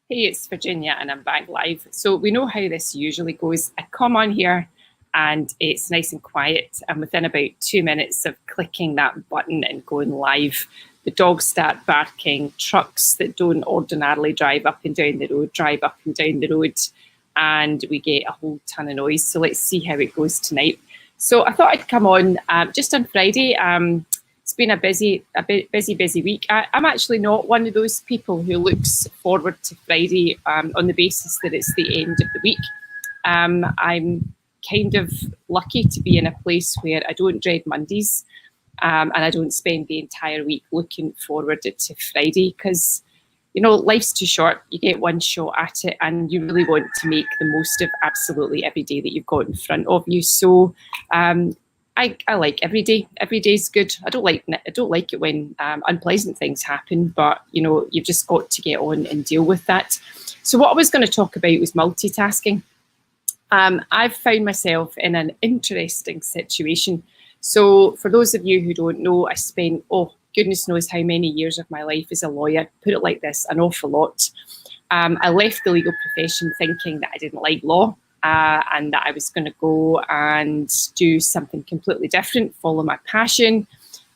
Hey, it's Virginia and I'm back live. So we know how this usually goes. I come on here and it's nice and quiet, and within about 2 minutes of clicking that button and going live, the dogs start barking, trucks that don't ordinarily drive up and down the road drive up and down the road, and we get a whole ton of noise. So let's see how it goes tonight. So I thought I'd come on just on Friday. It's been a busy week. I'm actually not one of those people who looks forward to Friday on the basis that it's the end of the week. I'm kind of lucky to be in a place where I don't dread Mondays, and I don't spend the entire week looking forward to Friday, because life's too short. You get one shot at it, and you really want to make the most of absolutely every day that you've got in front of you. So I like every day. Every day's good. I don't like it when unpleasant things happen, but you've just got to get on and deal with that. So what I was going to talk about was multitasking. I've found myself in an interesting situation. So for those of you who don't know, I spent, goodness knows how many years of my life as a lawyer. Put it like this, an awful lot. I left the legal profession thinking that I didn't like law, and that I was going to go and do something completely different, follow my passion.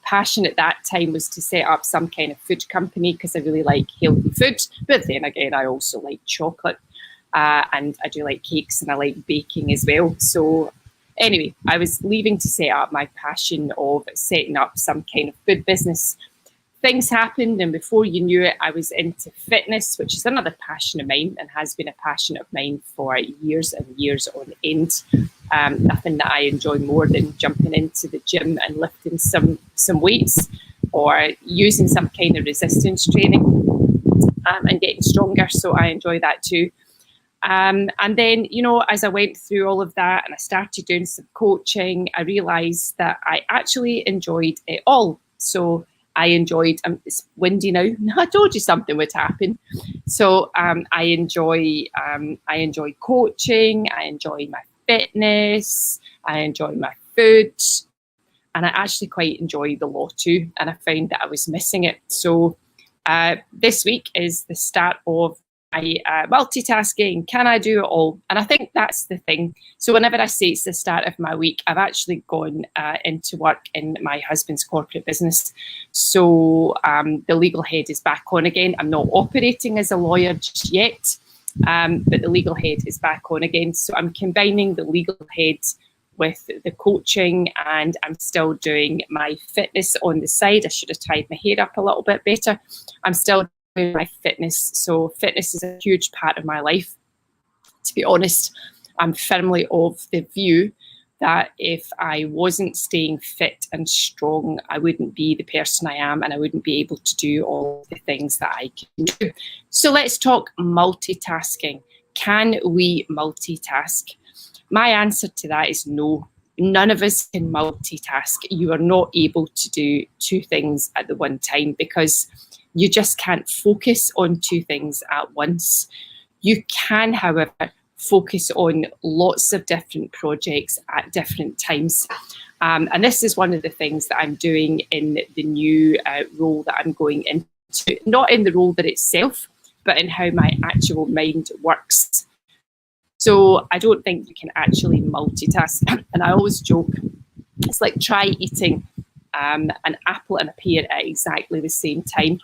Passion at that time was to set up some kind of food company, because I really like healthy food. But then again, I also like chocolate, and I do like cakes, and I like baking as well. So anyway, I was leaving to set up my passion of setting up some kind of food business. Things happened, and before you knew it, I was into fitness, which is another passion of mine and has been a passion of mine for years and years on end. Nothing that I enjoy more than jumping into the gym and lifting some weights, or using some kind of resistance training, and getting stronger. So I enjoy that too. And then, as I went through all of that and I started doing some coaching, I realised that I actually enjoyed it all. So I enjoyed, it's windy now, I told you something would happen. So I enjoy coaching, I enjoy my fitness, I enjoy my food, and I actually quite enjoy the law too. And I found that I was missing it. So this week is the start of multitasking. Can I do it all? And I think that's the thing. So whenever I say it's the start of my week, I've actually gone into work in my husband's corporate business. So the legal head is back on again. I'm not operating as a lawyer just yet, but the legal head is back on again. So I'm combining the legal head with the coaching, and I'm still doing my fitness on the side. I should have tied my hair up a little bit better. I'm still my fitness. So fitness is a huge part of my life. To be honest, I'm firmly of the view that if I wasn't staying fit and strong, I wouldn't be the person I am, and I wouldn't be able to do all the things that I can do. So let's talk multitasking. Can we multitask? My answer to that is no. None of us can multitask. You are not able to do two things at the one time, because you just can't focus on two things at once. You can, however, focus on lots of different projects at different times. And this is one of the things that I'm doing in the new role that I'm going into, not in the role that itself, but in how my actual mind works. So I don't think you can actually multitask. And I always joke, it's like try eating an apple and a pear at exactly the same time.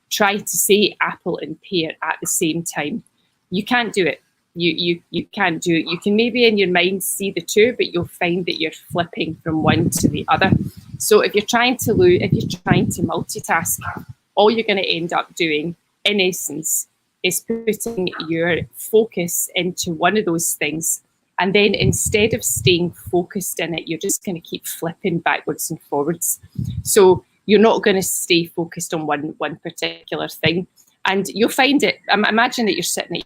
Try to say apple and pear at the same time. You can't do it. You can't do it. You can maybe in your mind see the two, but you'll find that you're flipping from one to the other. So if you're trying to multitask, all you're going to end up doing, in essence, is putting your focus into one of those things. And then instead of staying focused in it, you're just going to keep flipping backwards and forwards. So you're not going to stay focused on one particular thing. And you'll find it, imagine that you're sitting at,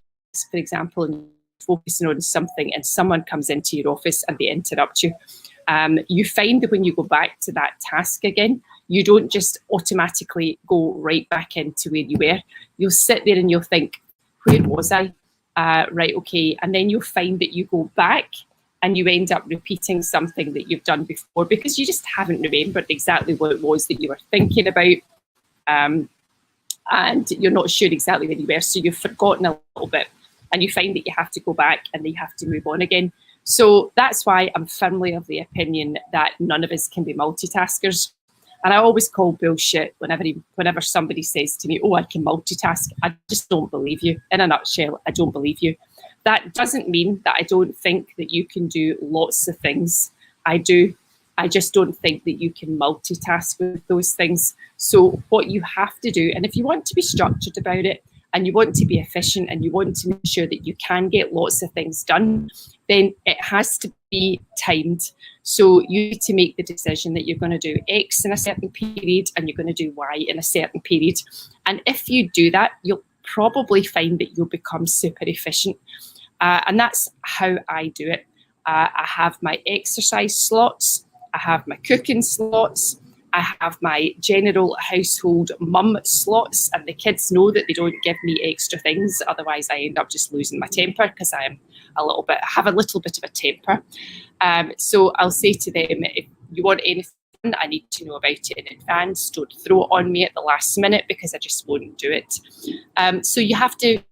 for example, and focusing on something, and someone comes into your office and they interrupt you. You find that when you go back to that task again, you don't just automatically go right back into where you were. You'll sit there and you'll think, where was I? Right, okay. And then you'll find that you go back and you end up repeating something that you've done before, because you just haven't remembered exactly what it was that you were thinking about. and you're not sure exactly where you were, so you've forgotten a little bit, and you find that you have to go back and you have to move on again. So that's why I'm firmly of the opinion that none of us can be multitaskers. And I always call bullshit whenever somebody says to me, oh, I can multitask. I just don't believe you. In a nutshell, I don't believe you. That doesn't mean that I don't think that you can do lots of things. I do. I just don't think that you can multitask with those things. So what you have to do, and if you want to be structured about it, and you want to be efficient, and you want to make sure that you can get lots of things done, then it has to be timed. So you need to make the decision that you're going to do X in a certain period and you're going to do Y in a certain period. And if you do that, you'll probably find that you'll become super efficient. And that's how I do it. I have my exercise slots, I have my cooking slots, I have my general household mum slots, and the kids know that they don't give me extra things. Otherwise, I end up just losing my temper because I have a little bit of a temper. So I'll say to them, if you want anything, I need to know about it in advance. Don't throw it on me at the last minute because I just won't do it. So you have to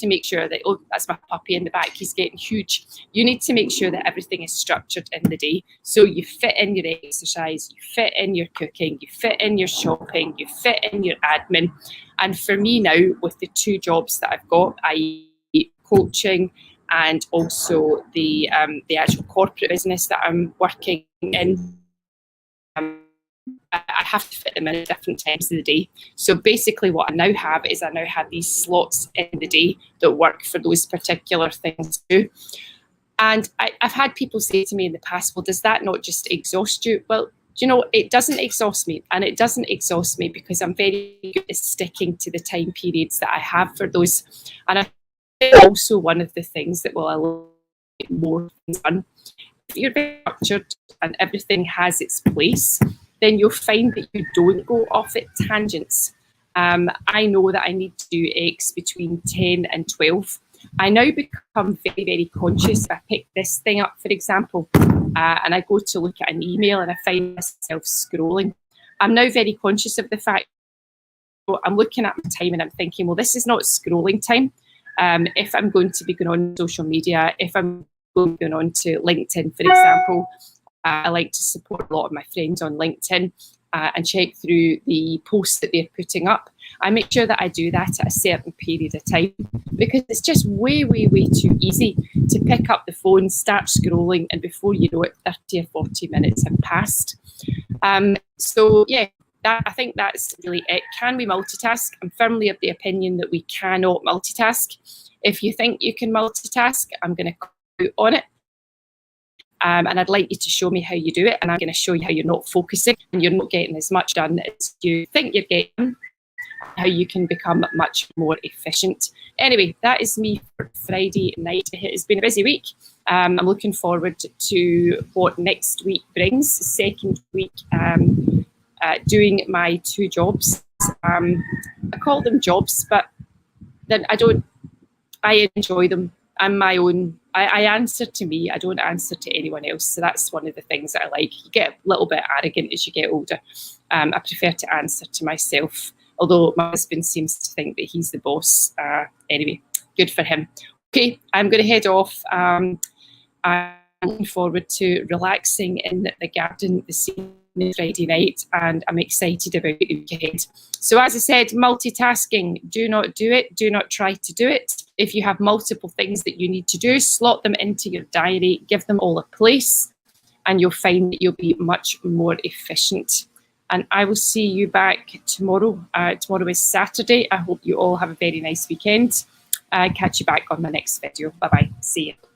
make sure that, oh, that's my puppy in the back, he's getting huge. You need to make sure that everything is structured in the day. So you fit in your exercise, you fit in your cooking, you fit in your shopping, you fit in your admin. And for me now, with the 2 jobs that I've got, i.e. coaching and also the actual corporate business that I'm working in, I have to fit them in at different times of the day. So basically what I now have these slots in the day that work for those particular things too. And I've had people say to me in the past, well, does that not just exhaust you? Well, it doesn't exhaust me. And it doesn't exhaust me because I'm very good at sticking to the time periods that I have for those. And I think also one of the things that will allow more things done. If you're very structured and everything has its place, then you'll find that you don't go off at tangents. I know that I need to do X between 10 and 12. I now become very, very conscious. If I pick this thing up, for example, and I go to look at an email and I find myself scrolling, I'm now very conscious of the fact that I'm looking at my time and I'm thinking, well, this is not scrolling time. If I'm going to be going on social media, if I'm going on to LinkedIn, for example, I like to support a lot of my friends on LinkedIn and check through the posts that they're putting up. I make sure that I do that at a certain period of time because it's just way, way, way too easy to pick up the phone, start scrolling, and before you know it, 30 or 40 minutes have passed. So yeah, I think that's really it. Can we multitask? I'm firmly of the opinion that we cannot multitask. If you think you can multitask, I'm going to call you on it. And I'd like you to show me how you do it, and I'm going to show you how you're not focusing and you're not getting as much done as you think you're getting, how you can become much more efficient. Anyway, that is me for Friday night. It has been a busy week. I'm looking forward to what next week brings. Second week doing my 2 jobs. I call them jobs, but then I enjoy them. I'm my own. I answer to me. I don't answer to anyone else. So that's one of the things that I like. You get a little bit arrogant as you get older. I prefer to answer to myself, although my husband seems to think that he's the boss. Anyway, good for him. Okay, I'm going to head off. I'm looking forward to relaxing in the garden this evening, Friday night, and I'm excited about the week ahead. So as I said, multitasking, do not do it. Do not try to do it. If you have multiple things that you need to do, slot them into your diary, give them all a place, and you'll find that you'll be much more efficient. And I will see you back tomorrow. Tomorrow is Saturday. I hope you all have a very nice weekend. Catch you back on my next video. Bye-bye. See you.